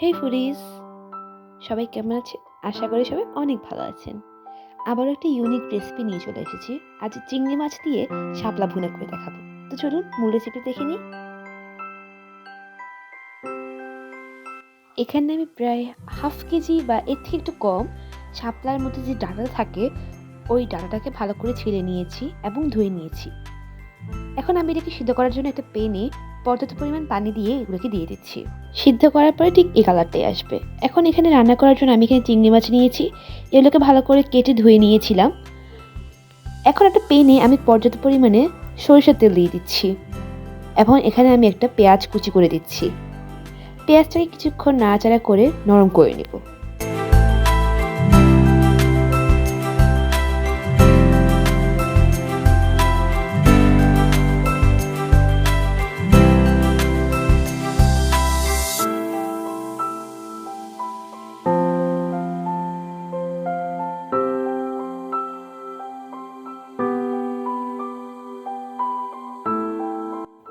হে foodies, সবাই কেমন আছে? আশা করি সবাই অনেক ভালো আছেন। আবারও একটা ইউনিক রেসিপি নিয়ে চলে এসেছি। আজ চিংড়ি মাছ দিয়ে শাপলা ভুনা করে দেখাবো। তো চলুন মূল রেসিপি দেখে নিই। এখানে আমি প্রায় হাফ কেজি বা এর থেকে একটু কম শাপলার মধ্যে যে ডাঁটা থাকে ওই ডাঁটাটাকে ভালো করে ছিলে নিয়েছি এবং ধুয়ে নিয়েছি। এখন আমি এটাকে সিদ্ধ করার জন্য একটা প্যানে পর্যাপ্ত পরিমাণ পানি দিয়ে এগুলোকে দিয়ে দিচ্ছি। সিদ্ধ করার পরে ঠিক এই কালারটাই আসবে। এখন এখানে রান্না করার জন্য আমি এখানে চিংড়ি মাছ নিয়েছি, এগুলোকে ভালো করে কেটে ধুয়ে নিয়েছিলাম। এখন একটা প্যানে আমি পর্যাপ্ত পরিমাণে সরিষার তেল দিয়ে দিচ্ছি এবং এখানে আমি একটা পেঁয়াজ কুচি করে দিচ্ছি। পেঁয়াজটাকে কিছুক্ষণ নাড়াচাড়া করে নরম করে নেব।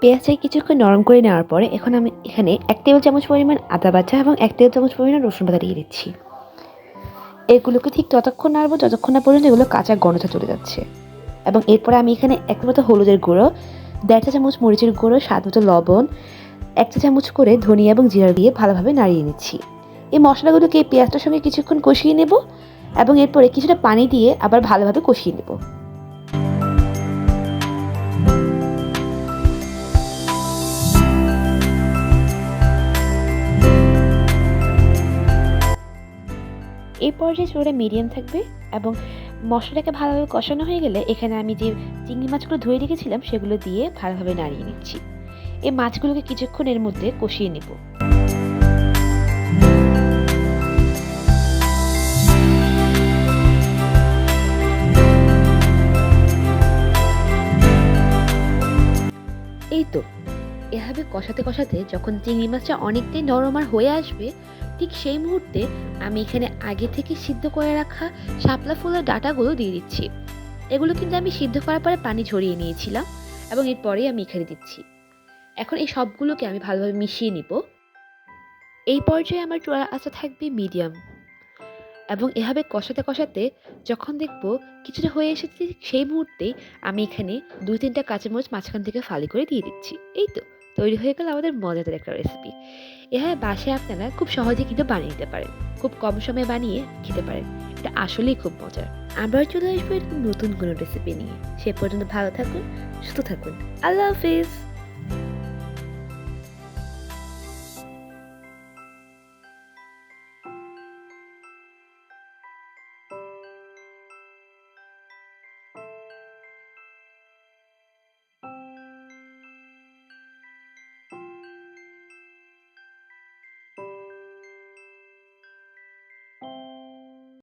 পেঁয়াজটাকে কিছুক্ষণ নরম করে নেওয়ার পরে এখন আমি এখানে 1 টেবিল চামচ পরিমাণ আদা বাটা এবং 1 টেবিল চামচ পরিমাণ রসুন বাটা দিয়ে দিচ্ছি। এগুলোকে ঠিক ততক্ষণ নাড়বো যতক্ষণ না পর্যন্ত এগুলো কাঁচা গন্ধটা চলে যাচ্ছে। এবং এরপরে আমি এখানে 1 মতো হলুদের গুঁড়ো, 1.5 চা চামচ মরিচের গুঁড়ো, স্বাদ মতো লবণ, 1 চা চামচ করে ধনিয়া এবং জিরা দিয়ে ভালোভাবে নাড়িয়ে নিচ্ছি। এই মশলাগুলোকে এই পেঁয়াজটার সঙ্গে কিছুক্ষণ কষিয়ে নেব এবং এরপরে কিছুটা পানি দিয়ে আবার ভালোভাবে কষিয়ে নেব। এই পর্যায়ে চুলাটা মিডিয়াম থাকবে এবং মশলাটাকে ভালোভাবে কষানো হয়ে গেলে এখানে আমি যে চিংড়ি মাছগুলো ধুয়ে রেখেছিলাম সেগুলো দিয়ে ভালোভাবে নাড়িয়ে নিচ্ছি। এই মাছগুলোকে কিছুক্ষণ এর মধ্যে কষিয়ে নেব। এই তো এভাবে কষাতে কষাতে যখন চিংড়ি মাছটা অনেকটাই নরম আর হয়ে আসবে, ঠিক সেই মুহূর্তে আমি এখানে আগে থেকে সিদ্ধ করে রাখা শাপলা ফুলের ডাঁটাগুলো দিয়ে দিচ্ছি। এগুলো কিন্তু আমি সিদ্ধ করার পরে পানি ঝরিয়ে নিয়েছিলাম এবং এরপরেই আমি এখানে দিচ্ছি। এখন এই সবগুলোকে আমি ভালোভাবে মিশিয়ে নিব। এই পর্যায়ে আমার চুলার আঁচটা থাকবে মিডিয়াম এবং এভাবে কষাতে কষাতে যখন দেখব কিছুটা হয়ে এসেছে সেই মুহূর্তেই আমি এখানে 2-3টা কাঁচামরিচ মাঝখান থেকে ফালি করে দিয়ে দিচ্ছি। এই তো তৈরি হয়ে গেল আমাদের মজাদার একটা রেসিপি। এভাবে বাসায় আপনারা খুব সহজে কিন্তু বানিয়ে নিতে পারেন, খুব কম সময়ে বানিয়ে খেতে পারেন। এটা আসলেই খুব মজার। আবার চলে আসবো এরকম নতুন কোনো রেসিপি নিয়ে। সে পর্যন্ত ভালো থাকুন, সুস্থ থাকুন। আল্লাহ হাফিজ।